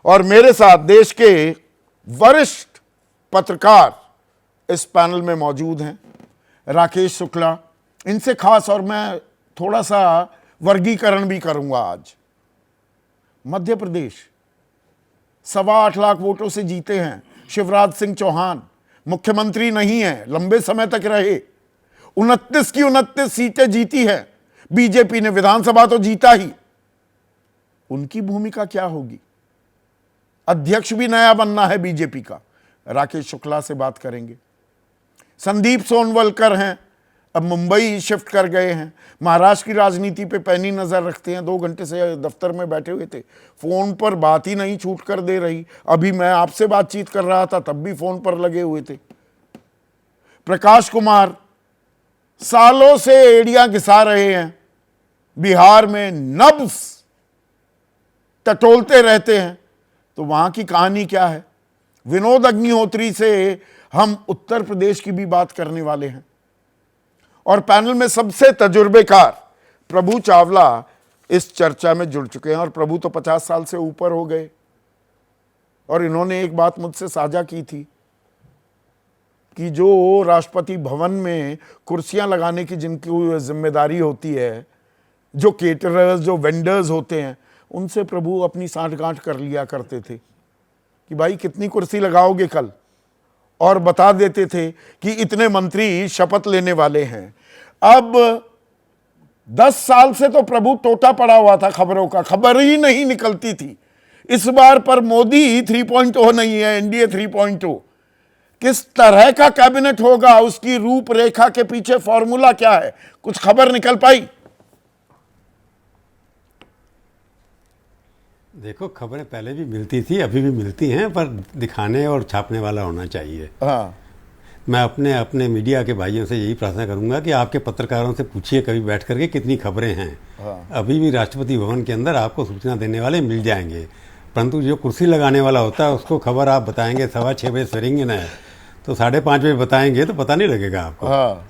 और मेरे साथ देश के वरिष्ठ पत्रकार इस पैनल में मौजूद हैं। राकेश शुक्ला, इनसे खास और मैं थोड़ा सा वर्गीकरण भी करूंगा आज। मध्य प्रदेश 8.25 लाख वोटों से जीते हैं। शिवराज सिंह चौहान मुख्यमंत्री नहीं है, लंबे समय तक रहे। 29 की 29 सीटें जीती हैं। बीजेपी ने विधानसभा तो जीता ही। उनकी भूमिका क्या होगी? अध्यक्ष भी नया बनना है बीजेपी का। राकेश शुक्ला से बात करेंगे। संदीप सोनवलकर हैं, अब मुंबई शिफ्ट कर गए हैं। महाराष्ट्र की राजनीति पे पैनी नजर रखते हैं। 2 घंटे से दफ्तर में बैठे हुए थे, फोन पर बात ही नहीं छूट कर दे रही। अभी मैं आपसे बातचीत कर रहा था, तब भी फोन पर लगे हुए थे। प्रकाश कुमार सालों से एड़ियां घिसा रहे हैं, बिहार में नब्ज टटोलते रहते हैं। तो वहां की कहानी क्या है? विनोद अग्निहोत्री से हम उत्तर प्रदेश की भी बात करने वाले हैं। और पैनल में सबसे तजुर्बेकार प्रभु चावला इस चर्चा में जुड़ चुके हैं। और प्रभु तो 50 साल से ऊपर हो गए। और इन्होंने एक बात मुझसे साझा की थी कि जो राष्ट्रपति भवन में कुर्सियां लगाने की जिनकी जिम्मेदारी होती है, जो केटरर्स, जो वेंडर्स होते हैं, उनसे प्रभु अपनी साठगांठ कर लिया करते थे कि भाई कितनी कुर्सी लगाओगे कल, और बता देते थे कि इतने मंत्री शपथ लेने वाले हैं। अब 10 साल से तो प्रभु टोटा पड़ा हुआ था खबरों का, खबर ही नहीं निकलती थी। इस बार पर मोदी 3.0 नहीं है, एनडीए 3.0। किस तरह का कैबिनेट होगा, उसकी रूपरेखा के पीछे फॉर्मूला क्या है, कुछ खबर निकल पाई? देखो, खबरें पहले भी मिलती थी, अभी भी मिलती हैं, पर दिखाने और छापने वाला होना चाहिए। हाँ। मैं अपने मीडिया के भाइयों से यही प्रार्थना करूंगा कि आपके पत्रकारों से पूछिए कभी बैठ करके कितनी खबरें हैं। हाँ। अभी भी राष्ट्रपति भवन के अंदर आपको सूचना देने वाले मिल जाएंगे, परंतु जो कुर्सी लगाने वाला होता है उसको खबर आप बताएंगे 6:15 बजे सवेरेंगे ना, तो 5:30 बजे बताएंगे तो पता नहीं लगेगा आपको। हाँ।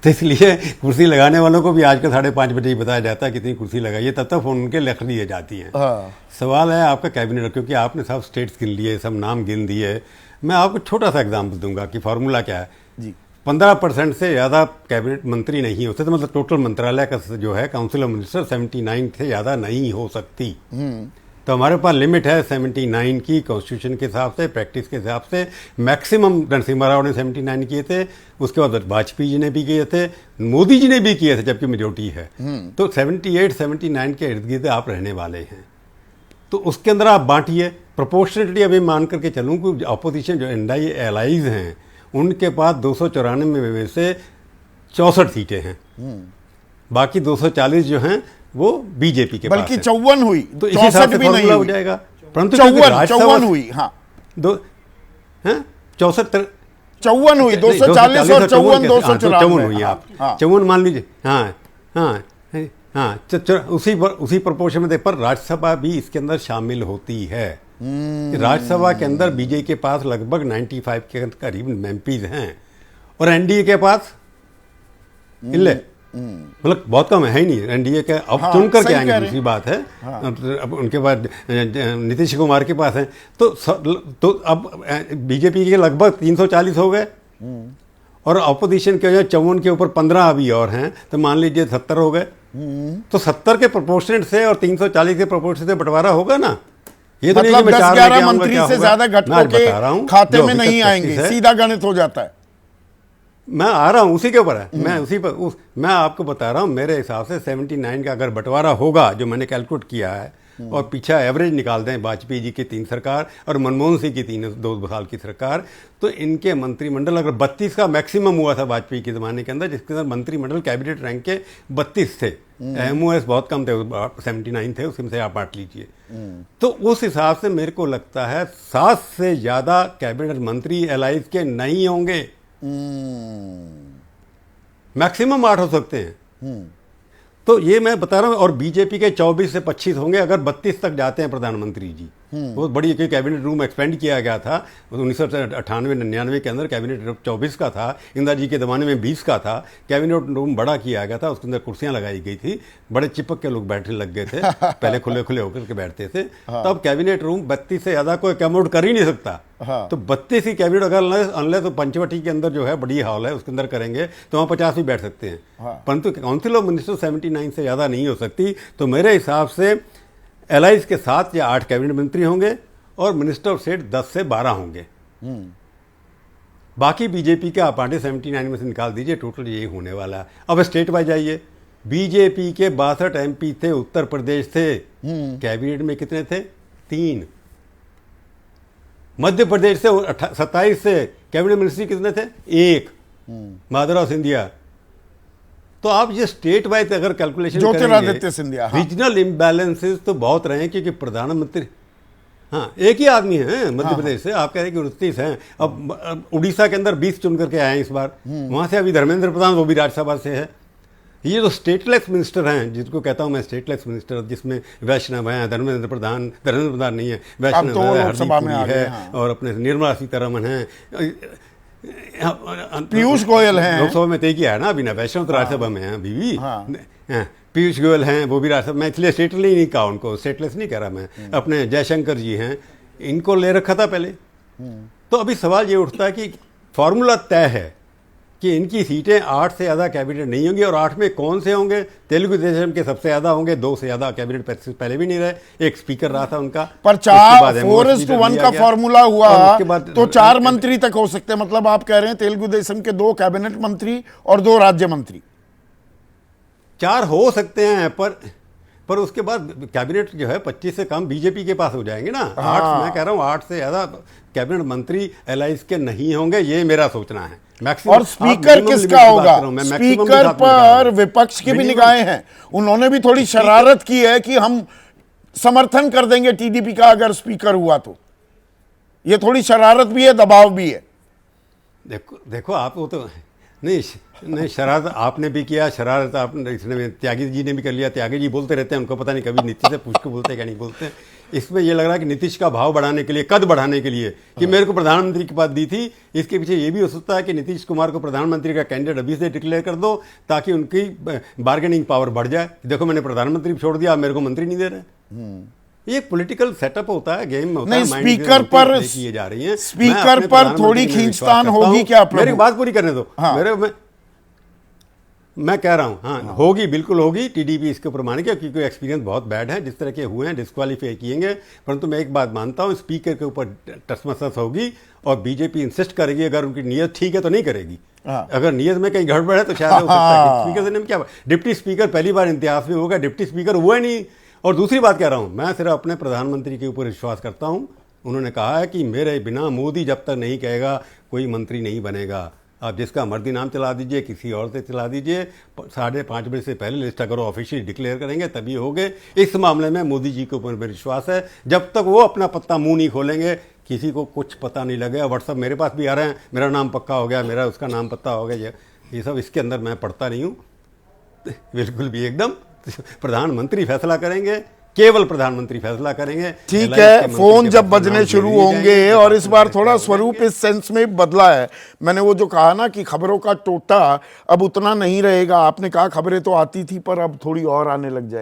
तो इसलिए कुर्सी लगाने वालों को भी आजकल 5:30 बजे ही बताया जाता है कितनी कुर्सी लगाइए, तब तक फोन उनके लिख दी जाती हैं। हाँ। सवाल है आपका कैबिनेट, क्योंकि आपने सब स्टेट्स गिन लिए, सब नाम गिन दिए। मैं आपको छोटा सा एग्जाम्पल दूंगा कि फार्मूला क्या है जी। 15% से ज़्यादा कैबिनेट मंत्री नहीं होते, तो मतलब टोटल मंत्रालय का जो है काउंसिल ऑफ मिनिस्टर 79 से ज़्यादा नहीं हो सकती। तो हमारे पास लिमिट है 79 की, कॉन्स्टिट्यूशन के हिसाब से, प्रैक्टिस के हिसाब से। मैक्सिमम नरसिम्हा राव ने 79 किए थे, उसके बाद वाजपेयी जी ने भी किए थे, मोदी जी ने भी किए थे, जबकि मेजोरिटी है। तो 78 79 के इर्द गिर्द आप रहने वाले हैं। तो उसके अंदर आप बांटिए प्रोपोर्शनली। अभी मान करके चलूँ कि अपोजिशन जो इंडिया एलाइज हैं उनके पास 294 में से 64 सीटें हैं, बाकी 240 जो हैं वो बीजेपी के पास बल्कि 54 हुई, तो इसी हिसाब से फॉर्मूला हो जाएगा। परंतु 54 हुई। हाँ, 54 हुई, 240 और 54 254 हुई। आप 54 मान लीजिए। हाँ हाँ हाँ, उसी प्रोपोर्शन में पर राज्यसभा भी इसके अंदर शामिल होती है। राज्यसभा के अंदर बीजेपी के पास लगभग 95 के करीब एमपीज हैं, और एनडीए के पास मतलब बहुत कम है ही नहीं। एनडीए के अब चुन करके आएंगे, दूसरी बात है। अब उनके बाद नीतीश कुमार के पास है, तो अब बीजेपी के लगभग 340 हो गए, और अपोजिशन के 54 के ऊपर 15 अभी और हैं, तो मान लीजिए 70 हो गए। तो 70 के प्रोपोर्शनेट से और 340 के प्रोपोर्शनेट से बंटवारा होगा ना। ये तो मतलब 10-11 मंत्री से ज्यादा घटकों के खाते में नहीं आएंगे, सीधा गणित हो जाता है। मैं आ रहा हूं, उसी के ऊपर है। मैं आपको बता रहा हूं, मेरे हिसाब से 79 का अगर बंटवारा होगा, जो मैंने कैलकुलेट किया है, और पीछे एवरेज निकाल दें वाजपेयी जी की 3 सरकार और मनमोहन सिंह की 2 साल की सरकार, तो इनके मंत्रिमंडल अगर 32 का मैक्सिमम हुआ था वाजपेयी के ज़माने के अंदर, जिसके अंदर मंत्रिमंडल कैबिनेट रैंक के 32 थे। एमओएस बहुत कम थे, 79 थे, उसमें से आप बांट लीजिए। तो उस हिसाब से मेरे को लगता है 7 से ज़्यादा कैबिनेट मंत्री एलाइज के नहीं होंगे। मैक्सिमम 8 हो सकते हैं। तो ये मैं बता रहा हूं। और बीजेपी के 24 से 25 होंगे अगर 32 तक जाते हैं प्रधानमंत्री जी। बहुत बड़ी एक कैबिनेट रूम एक्सपेंड किया गया था 1998-99 के अंदर। कैबिनेट 24 का था, इंदिरा जी के ज़माने में 20 का था। कैबिनेट रूम बड़ा किया गया था, उसके अंदर कुर्सियां लगाई गई थी, बड़े चिपक के लोग बैठने लग गए थे। पहले खुले खुले होकर के बैठते थे। तब कैबिनेट रूम 32 से ज़्यादा कोई अकोमोडेट कर ही नहीं सकता। तो 32 ही कैबिनेट अगर अनलेस तो पंचवटी के अंदर जो है बड़ी हॉल है, उसके अंदर करेंगे तो वहाँ 50 भी बैठ सकते हैं। परंतु काउंसिल ऑफ मिनिस्टर 79 से ज़्यादा नहीं हो सकती। तो मेरे हिसाब से एलाइज के 7 या 8 कैबिनेट मंत्री होंगे और मिनिस्टर ऑफ स्टेट 10 से 12 होंगे। बाकी बीजेपी के आप 79 में से निकाल दीजिए, टोटल यही होने वाला है। अब स्टेट वाइज जाइए, बीजेपी के 62 MP थे, उत्तर प्रदेश थे, कैबिनेट में कितने थे? 3। मध्य प्रदेश से 27 से कैबिनेट मिनिस्ट्री कितने थे? 1, माधवराव सिंधिया। तो आप ये स्टेट वाइज अगर calculation Jyotiraditya Scindia, regional imbalances तो बहुत रहे हैं, क्योंकि प्रधानमंत्री हाँ एक ही आदमी है मध्य प्रदेश से। आप कह रहे हैं कि 29 हैं। अब उड़ीसा के अंदर 20 चुन करके आए हैं इस बार। वहां से अभी धर्मेंद्र प्रधान, वो भी राज्यसभा से है। ये जो स्टेटलेस मिनिस्टर हैं, जिसको कहता हूं मैं स्टेटलेस मिनिस्टर, जिसमें वैष्णव हैं, धर्मेंद्र प्रधान नहीं है, वैष्णव है, हरदीप पुरी है, और अपने निर्मला सीतारमण है, पीयूष गोयल हैं, लोकसभा में तय किया है ना अभी ना, वैष्णव तो राज्यसभा में है अभी भी। पीयूष गोयल हैं, वो भी राज्यसभा। मैं इसलिए स्टेटली नहीं कहा उनको, स्टेटलेस नहीं कह रहा मैं। अपने जयशंकर जी हैं, इनको ले रखा था पहले। तो अभी सवाल ये उठता है कि फॉर्मूला तय है कि इनकी सीटें 8 से ज़्यादा कैबिनेट नहीं होंगी। और 8 में कौन से होंगे? तेलुगु देशम के सबसे ज़्यादा होंगे, 2 से ज़्यादा कैबिनेट पहले भी नहीं रहे, एक स्पीकर रहा था उनका। पर 4:1 का फॉर्मूला हुआ तो 4 मंत्री तक हो सकते हैं। मतलब आप कह रहे हैं तेलुगु देशम के 2 कैबिनेट मंत्री और 2 राज्य मंत्री, 4 हो सकते हैं। पर उसके बाद कैबिनेट जो है 25 से कम बीजेपी के पास हो जाएंगे ना। 8, मैं कह रहा हूँ 8 से ज़्यादा कैबिनेट मंत्री एलाइज के नहीं होंगे, ये मेरा सोचना है। और स्पीकर किसका होगा? स्पीकर पर विपक्ष की भी निगाहें हैं। उन्होंने भी थोड़ी शरारत की है कि हम समर्थन कर देंगे टीडीपी का अगर स्पीकर हुआ तो। ये थोड़ी शरारत भी है, दबाव भी है। देखो आप वो तो नहीं शरारत आपने भी किया, शरारत आपने इसने त्यागी जी ने भी कर लिया। त्यागी जी बोलते रहते हैं, उनको पता नहीं कभी नीतीश से पूछ के बोलते हैं क्या नहीं बोलते हैं। इसमें ये लग रहा है कि नीतीश का भाव बढ़ाने के लिए, कद बढ़ाने के लिए, कि मेरे को प्रधानमंत्री की पद दी थी। इसके पीछे ये भी हो सकता है कि नीतीश कुमार को प्रधानमंत्री का कैंडिडेट अभी से डिक्लेयर कर दो, ताकि उनकी बार्गेनिंग पावर बढ़ जाए। देखो मैंने प्रधानमंत्री छोड़ दिया, मेरे को मंत्री नहीं दे रहे। ये पॉलिटिकल सेटअप होता है, गेम होता है। स्पीकर पर किए जा रही है, स्पीकर पर थोड़ी खींचतान होगी क्या? मेरी बात पूरी करने दो। मैं कह रहा हूँ हाँ होगी, बिल्कुल होगी। टीडीपी इसके ऊपर मानेगा, क्योंकि एक्सपीरियंस बहुत बैड है, जिस तरह के हुए हैं डिस्क्वालीफाई किएंगे। परंतु मैं एक बात मानता हूँ, स्पीकर के ऊपर टसमसस होगी और बीजेपी इंसिस्ट करेगी। अगर उनकी नीयत ठीक है तो नहीं करेगी, अगर नीयत में कहीं गड़बड़ है तो शायद हो सकता है। स्पीकर से क्या, डिप्टी स्पीकर पहली बार इतिहास में होगा, डिप्टी स्पीकर हुआ ही नहीं। और दूसरी बात कह रहा हूँ, मैं सिर्फ अपने प्रधानमंत्री के ऊपर विश्वास करता हूँ। उन्होंने कहा है कि मेरे बिना मोदी जब तक नहीं कहेगा कोई मंत्री नहीं बनेगा। आप जिसका मर्जी नाम चला दीजिए, किसी और से चला दीजिए, 5:30 बजे से पहले लिस्ट अगर ऑफिशियल डिक्लेयर करेंगे तभी होंगे। इस मामले में मोदी जी के ऊपर मेरा विश्वास है। जब तक वो अपना पत्ता मुंह नहीं खोलेंगे, किसी को कुछ पता नहीं लगेगा। व्हाट्सअप मेरे पास भी आ रहे हैं, मेरा नाम पक्का हो गया, मेरा उसका नाम पता हो गया, ये सब इसके अंदर मैं पढ़ता नहीं हूँ बिल्कुल भी। एकदम प्रधानमंत्री फैसला करेंगे, केवल प्रधानमंत्री फैसला करेंगे। ठीक है, फोन जब बजने शुरू होंगे, और इस बार थोड़ा स्वरूप इस सेंस में बदला है। मैंने वो जो कहा ना कि खबरों का टोटा अब उतना नहीं रहेगा। आपने कहा खबरें तो आती थी, पर अब थोड़ी और आने लग जाएंगी।